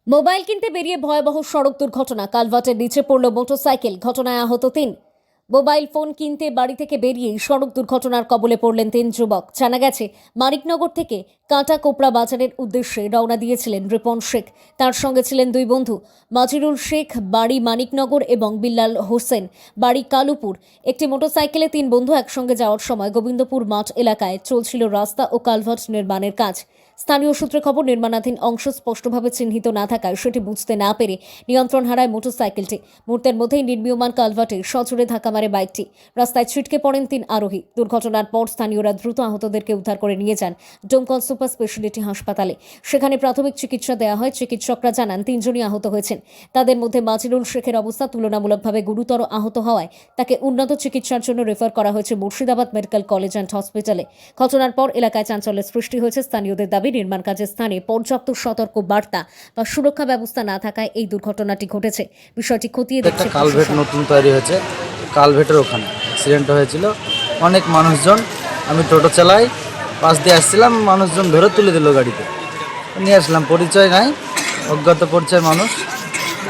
Mobile কিনতে বেরিয়ে ভয়াবহ সড়ক দুর্ঘটনা, কালভার্টের নিচে পড়ল মোটরসাইকেল, ঘটনায় আহত ৩। মোবাইল ফোন কিনতে বাড়ি থেকে বেরিয়েই সড়ক দুর্ঘটনার কবলে পড়লেন ৩ যুবক। জানা গেছে, মানিকনগর থেকে কাঁটাকোপড়া বাজারের উদ্দেশ্যে রওনা দিয়েছিলেন রিপন শেখ। তার সঙ্গে ছিলেন দুই বন্ধু, মাজিরুল শেখ বাড়ি মানিকনগর এবং বিল্লাল হোসেন বাড়ি কালুপুর। একটি মোটরসাইকেলে ৩ বন্ধু একসঙ্গে যাওয়ার সময় গোবিন্দপুর মাঠ এলাকায় চলছিল রাস্তা ও কালভার্ট নির্মাণের কাজ। স্থানীয় সূত্রে খবর, নির্মাণাধীন অংশ স্পষ্টভাবে চিহ্নিত না থাকায় সেটি বুঝতে না পেরে নিয়ন্ত্রণ হারায় মোটরসাইকেলটি। মুহূর্তের মধ্যেই নির্মীয়মান কালভার্টে সজোরে ধাক্কা মারে বাইকটি। রাস্তায় ছিটকে পড়েন ৩ আরোহী। দুর্ঘটনার পর স্থানীয়রা দ্রুত আহতদেরকে উদ্ধার করে নিয়ে যান ডোমকল সুপার স্পেশালিটি হাসপাতালে। সেখানে প্রাথমিক চিকিৎসা দেওয়া হয়। চিকিৎসকরা জানান ৩ জনই আহত হয়েছেন। তাদের মধ্যে মাজিরুল শেখের অবস্থা তুলনামূলকভাবে গুরুতর আহত হওয়ায় তাকে উন্নত চিকিৎসার জন্য রেফার করা হয়েছে মুর্শিদাবাদ মেডিকেল কলেজ অ্যান্ড হসপিটালে। ঘটনার পর এলাকায় চাঞ্চল্যের সৃষ্টি হয়েছে। স্থানীয়দের দাবি, নির্মাণ কাজের স্থানে পর্যাপ্ত সতর্ক বার্তা বা সুরক্ষা ব্যবস্থা না থাকায় এই দুর্ঘটনাটি ঘটেছে। বিষয়টি খতিয়ে দেখছে। কালভেট নতুন তৈরি হয়েছে, কালভেটের ওখানে অ্যাক্সিডেন্ট হয়েছিল। অনেক মানুষজন, আমি টোটো চালাই, পাশ দিয়ে আসছিলাম, মানুষজন ধরে তুলে দিল গাড়িতে, নিয়ে আসলাম। পরিচয় নাই, অজ্ঞাত পরিচয় মানুষ,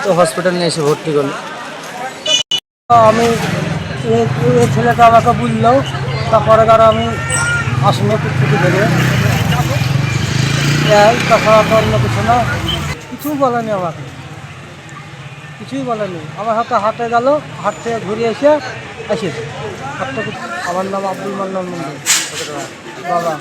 তো হসপিটাল নিয়ে এসে ভর্তি করলো। আমি এই ছেলেটা আমাকে বললো, তারপরে আমি আসলে ছুটি বেরিয়ে তাছাড়া তো অন্য কিছু না। কিছুই বলেনি আমাকে, কিছুই বলেনি। আমার হাতে হাঁটে গেল, হাট থেকে ঘুরে এসে আসিস। আমার নাম আব্দুল মান্নান মন্দির বাবা।